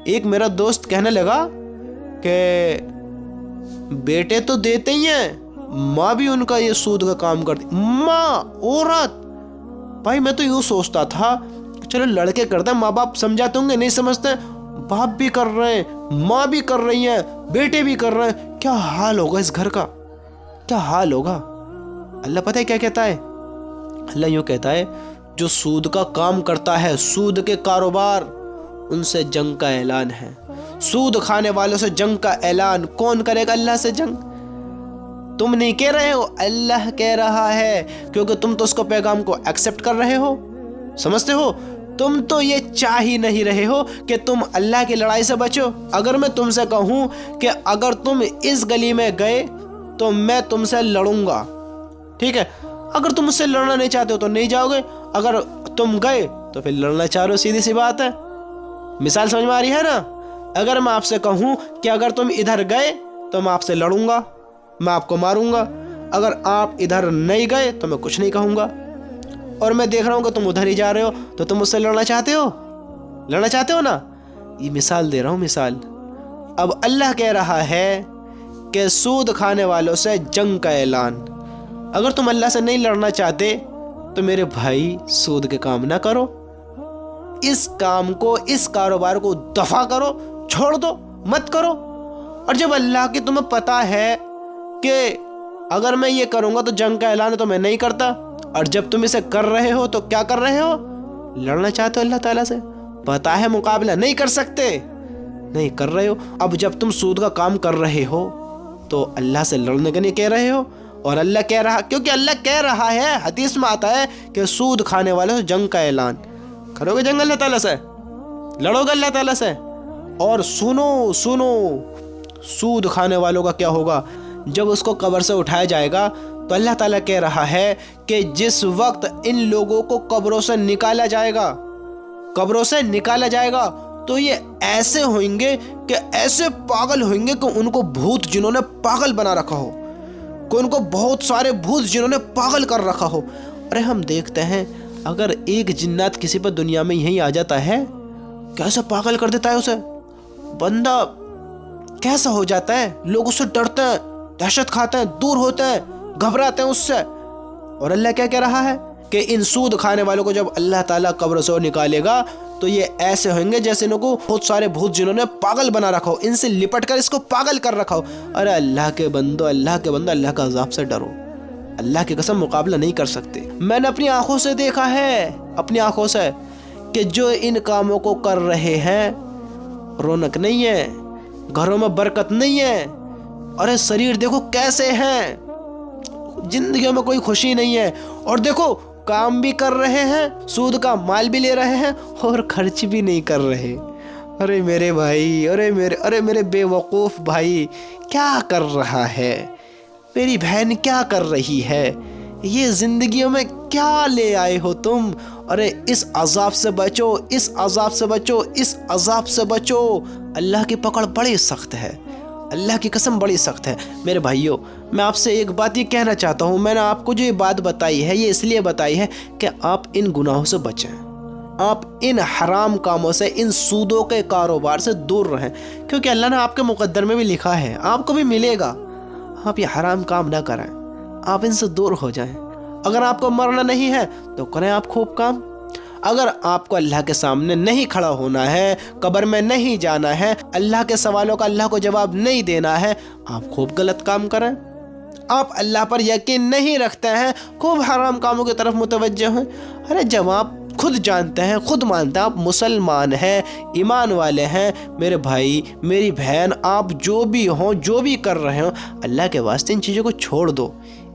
ایک میرا دوست کہنے لگا کہ بیٹے تو دیتے ہی ہیں، ماں بھی ان کا یہ سود کا کام کرتی، ماں عورت۔ بھائی میں تو یوں سوچتا تھا کہ چلو لڑکے کرتے ہیں، ماں باپ سمجھاتے ہوں گے، نہیں سمجھتے، باپ بھی کر رہے ہیں، ماں بھی کر رہی ہیں، بیٹے بھی کر رہے ہیں، کیا حال ہوگا اس گھر کا، کیا حال ہوگا۔ اللہ پتہ ہے کیا کہتا ہے؟ اللہ یوں کہتا ہے جو سود کا کام کرتا ہے، سود کے کاروبار، ان سے جنگ کا اعلان ہے۔ سود کھانے والوں سے جنگ کا اعلان۔ کون کرے گا اللہ سے جنگ؟ تم نہیں کہہ رہے ہو، اللہ کہہ رہا ہے، کیونکہ تم تو اس کو پیغام کو ایکسپٹ کر رہے ہو، سمجھتے ہو۔ تم تو یہ چاہ ہی نہیں رہے ہو کہ تم اللہ کی لڑائی سے بچو۔ اگر میں تم سے کہوں کہ اگر تم اس گلی میں گئے تو میں تم سے لڑوں گا، ٹھیک ہے، اگر تم مجھ سے لڑنا نہیں چاہتے ہو تو نہیں جاؤ گے، اگر تم گئے تو پھر لڑنا چاہ رہے ہو، سیدھی سی بات ہے۔ مثال سمجھ میں آ رہی ہے نا؟ اگر میں آپ سے کہوں کہ اگر تم ادھر گئے تو میں آپ سے لڑوں گا، میں آپ کو ماروں گا، اگر آپ ادھر نہیں گئے تو میں کچھ نہیں کہوں گا، اور میں دیکھ رہا ہوں کہ تم ادھر ہی جا رہے ہو تو تم مجھ سے لڑنا چاہتے ہو، لڑنا چاہتے ہو نا۔ یہ مثال دے رہا ہوں، مثال۔ اب اللہ کہہ رہا ہے کہ سود کھانے والوں سے جنگ کا اعلان۔ اگر تم اللہ سے نہیں لڑنا چاہتے تو میرے بھائی سود کے کام نہ کرو، اس کام کو، اس کاروبار کو دفع کرو، چھوڑ دو، مت کرو۔ اور جب اللہ کی تمہیں پتا ہے کہ اگر میں یہ کروں گا تو جنگ کا اعلان ہے تو میں نہیں کرتا، اور جب تم اسے کر رہے ہو تو کیا کر رہے ہو؟ لڑنا چاہتے ہو اللہ تعالیٰ سے، پتا ہے مقابلہ نہیں کر سکتے، نہیں کر رہے ہو۔ اب جب تم سود کا کام کر رہے ہو تو اللہ سے لڑنے کے نہیں کہہ رہے ہو، اور اللہ کہہ رہا، کیونکہ اللہ کہہ رہا ہے، حدیث میں آتا ہے کہ سود کھانے والوں سے جنگ کا اعلان۔ کرو گے جنگ اللہ تعالیٰ سے؟ لڑو گے اللہ تعالیٰ سے؟ اور سنو سنو، سود کھانے والوں کا کیا ہوگا؟ جب اس کو قبر سے اٹھایا جائے گا تو اللہ تعالیٰ کہہ رہا ہے کہ جس وقت ان لوگوں کو قبروں سے نکالا جائے گا، قبروں سے نکالا جائے گا، تو یہ ایسے ہوئیں گے کہ ایسے پاگل ہوئیں گے کہ ان کو بھوت جنہوں نے پاگل بنا رکھا ہو، کہ ان کو بہت سارے بھوت جنہوں نے پاگل کر رکھا ہو۔ ارے ہم دیکھتے ہیں اگر ایک جنات کسی پر دنیا میں یہیں آ جاتا ہے، کیسا پاگل کر دیتا ہے اسے، بندہ کیسا ہو جاتا ہے، لوگ اس سے ڈرتے ہیں، دہشت کھاتے ہیں، دور ہوتے ہیں، گھبراتے ہیں اس سے۔ اور اللہ کیا کہہ رہا ہے کہ ان سود کھانے والوں کو جب اللہ تعالیٰ قبر سے نکالے گا تو یہ ایسے ہوئیں گے جیسے ان کو بہت سارے بھوت جنہوں نے پاگل بنا رکھا ہو، ان سے لپٹ کر اس کو پاگل کر رکھا ہو۔ ارے اللہ کے بندو، اللہ کے بندو، اللہ کا عذاب سے ڈرو، اللہ کی قسم مقابلہ نہیں کر سکتے۔ میں نے اپنی آنکھوں سے دیکھا ہے، اپنی آنکھوں سے، کہ جو ان کاموں کو کر رہے ہیں رونق نہیں ہے، گھروں میں برکت نہیں ہے۔ ارے شریر دیکھو کیسے ہیں، زندگیوں میں کوئی خوشی نہیں ہے، اور دیکھو کام بھی کر رہے ہیں، سود کا مال بھی لے رہے ہیں، اور خرچ بھی نہیں کر رہے۔ ارے میرے بھائی، ارے میرے بے وقوف بھائی، کیا کر رہا ہے؟ میری بہن کیا کر رہی ہے؟ یہ زندگیوں میں کیا لے آئے ہو تم؟ ارے اس عذاب سے بچو، اس عذاب سے بچو، اس عذاب سے بچو۔ اللہ کی پکڑ بڑی سخت ہے، اللہ کی قسم بڑی سخت ہے۔ میرے بھائیوں، میں آپ سے ایک بات یہ کہنا چاہتا ہوں، میں نے آپ کو جو یہ بات بتائی ہے یہ اس لیے بتائی ہے کہ آپ ان گناہوں سے بچیں، آپ ان حرام کاموں سے، ان سودوں کے کاروبار سے دور رہیں، کیونکہ اللہ نے آپ کے مقدر میں بھی لکھا ہے آپ کو بھی ملے گا۔ آپ یہ حرام کام نہ کریں، آپ ان سے دور ہو جائیں۔ اگر آپ کو مرنا نہیں ہے تو کریں آپ خوب کام۔ اگر آپ کو اللہ کے سامنے نہیں کھڑا ہونا ہے، قبر میں نہیں جانا ہے، اللہ کے سوالوں کا اللہ کو جواب نہیں دینا ہے، آپ خوب غلط کام کریں۔ آپ اللہ پر یقین نہیں رکھتے ہیں، خوب حرام کاموں کی طرف متوجہ ہیں۔ ارے جب آپ خود جانتے ہیں، خود مانتے ہیں آپ مسلمان ہیں، ایمان والے ہیں، میرے بھائی میری بہن، آپ جو بھی ہوں، جو بھی کر رہے ہوں، اللہ کے واسطے ان چیزوں کو چھوڑ دو،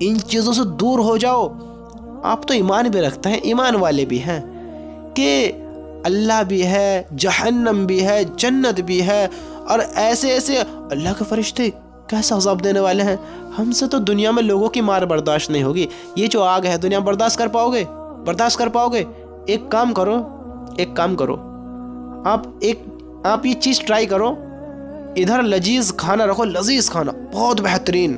ان چیزوں سے دور ہو جاؤ۔ آپ تو ایمان بھی رکھتے ہیں، ایمان والے بھی ہیں کہ اللہ بھی ہے، جہنم بھی ہے، جنت بھی ہے، اور ایسے ایسے اللہ کے فرشتے کیسا عذاب دینے والے ہیں۔ ہم سے تو دنیا میں لوگوں کی مار برداشت نہیں ہوگی، یہ جو آگ ہے دنیا برداشت کر پاؤ گے؟ برداشت کر پاؤ گے؟ ایک کام کرو، آپ یہ چیز ٹرائی کرو، ادھر لذیذ کھانا رکھو، لذیذ کھانا بہت بہترین،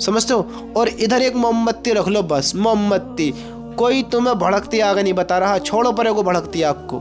سمجھتے ہو، اور ادھر ایک موم بتی رکھ لو، بس موم بتی، کوئی تمہیں بھڑکتی آگ نہیں بتا رہا، چھوڑو پرے کو بھڑکتی آگ کو،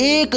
1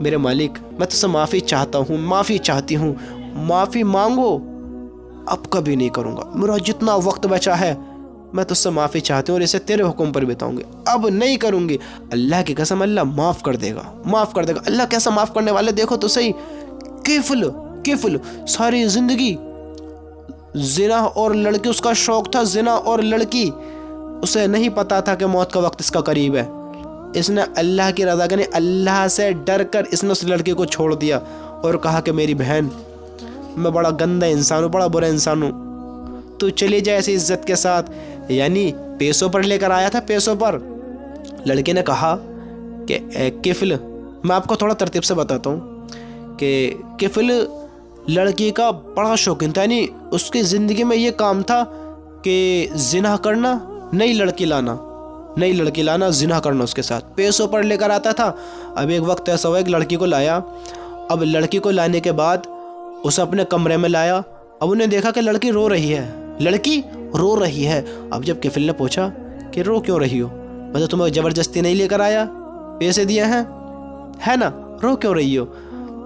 میرے مالک میں تجھ سے معافی چاہتا ہوں، معافی چاہتی ہوں، معافی مانگو، اب کبھی نہیں کروں گا، میرا جتنا وقت بچا ہے میں تجھ سے معافی چاہتی ہوں اور اسے تیرے حکم پر بتاؤں گی، اب نہیں کروں گی۔ اللہ کی قسم اللہ معاف کر دے گا، معاف کر دے گا۔ اللہ کیسا معاف کرنے والے، دیکھو تو صحیح، کفل ساری زندگی زنا اور لڑکی، اس کا شوق تھا زنا اور لڑکی، اسے نہیں پتا تھا کہ موت کا وقت اس کا قریب ہے، اس نے اللہ کی رضا کرنے، اللہ سے ڈر کر اس نے اس لڑکی کو چھوڑ دیا اور کہا کہ میری بہن میں بڑا گندا انسان ہوں، بڑا برا انسان ہوں، تو چلی جائے ایسی عزت کے ساتھ، یعنی پیسوں پر لے کر آیا تھا، پیسوں پر۔ لڑکے نے کہا کہ اے کفل، میں آپ کو تھوڑا ترتیب سے بتاتا ہوں کہ کفل لڑکی کا بڑا شوقین تھا، یعنی اس کی زندگی میں یہ کام تھا کہ زنا کرنا، نئی لڑکی لانا، زنا کرنا، اس کے ساتھ پیسوں پر لے کر آتا تھا۔ اب ایک وقت ایسا ہوا ایک لڑکی کو لایا، اب لڑکی کو لانے کے بعد اسے اپنے کمرے میں لایا، اب انہیں دیکھا کہ لڑکی رو رہی ہے۔ اب جب کفل نے پوچھا کہ رو کیوں رہی ہو، میں تو تمہیں زبردستی نہیں لے کر آیا، پیسے دیے ہیں، ہے نا، رو کیوں رہی ہو؟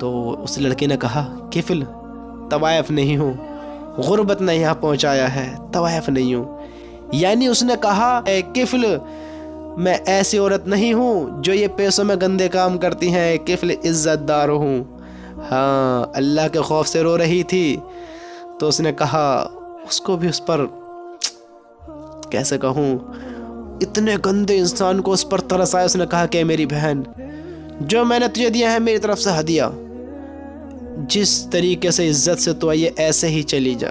تو اس لڑکی نے کہا کفل طوائف نہیں ہوں، غربت نے یہاں پہنچایا ہے، طوائف نہیں ہوں، یعنی اس نے کہا اے کفل میں ایسی عورت نہیں ہوں جو یہ پیسوں میں گندے کام کرتی ہیں، کفل عزت دار ہوں۔ ہاں، اللہ کے خوف سے رو رہی تھی، تو اس نے کہا، اس کو بھی اس پر کیسے کہوں، اتنے گندے انسان کو اس پر ترس آیا، اس نے کہا کہ میری بہن جو میں نے تجھے دیا ہے میری طرف سے ہدیہ، جس طریقے سے عزت سے تو آئیے ایسے ہی چلی جا،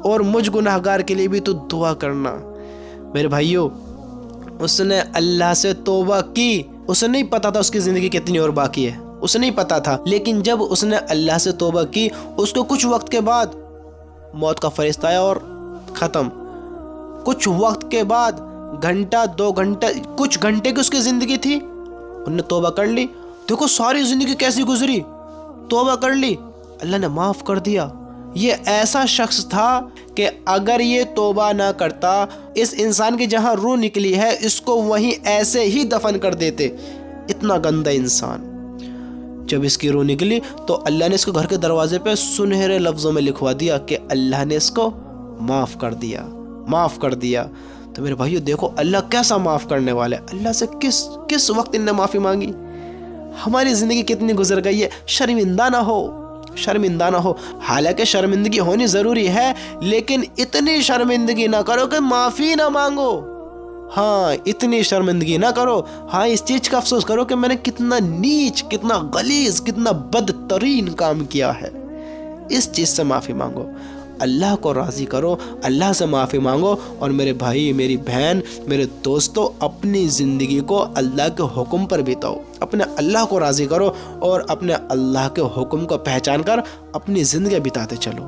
اور مجھ گناہگار کے لیے بھی تو دعا کرنا۔ میرے بھائیوں، اس نے اللہ سے توبہ کی، اسے نہیں پتا تھا اس کی زندگی کتنی اور باقی ہے، اسے نہیں پتا تھا، لیکن جب اس نے اللہ سے توبہ کی، اس کو کچھ وقت کے بعد موت کا فرشتہ آیا اور ختم۔ کچھ وقت کے بعد، گھنٹہ 2 گھنٹے، کچھ گھنٹے کی اس کی زندگی تھی، انہوں نے توبہ کر لی، دیکھو ساری زندگی کیسی گزری، توبہ کر لی، اللہ نے معاف کر دیا۔ یہ ایسا شخص تھا کہ اگر یہ توبہ نہ کرتا، اس انسان کی جہاں روح نکلی ہے اس کو وہیں ایسے ہی دفن کر دیتے، اتنا گندا انسان۔ جب اس کی روح نکلی تو اللہ نے اس کو گھر کے دروازے پہ سنہرے لفظوں میں لکھوا دیا کہ اللہ نے اس کو معاف کر دیا۔ تو میرے بھائیو دیکھو اللہ کیسا معاف کرنے والا ہے، اللہ سے کس وقت ان نے معافی مانگی، ہماری زندگی کتنی گزر گئی ہے، شرمندہ نہ ہو، حالانکہ شرمندگی ہونی ضروری ہے، لیکن اتنی شرمندگی نہ کرو کہ معافی نہ مانگو، ہاں اتنی شرمندگی نہ کرو، ہاں اس چیز کا افسوس کرو کہ میں نے کتنا نیچ، کتنا غلیظ، کتنا بدترین کام کیا ہے، اس چیز سے معافی مانگو، اللہ کو راضی کرو، اللہ سے معافی مانگو۔ اور میرے بھائی، میری بہن، میرے دوستو، اپنی زندگی کو اللہ کے حکم پر بتاؤ، اپنے اللہ کو راضی کرو اور اپنے اللہ کے حکم کو پہچان کر اپنی زندگی بتاتے چلو۔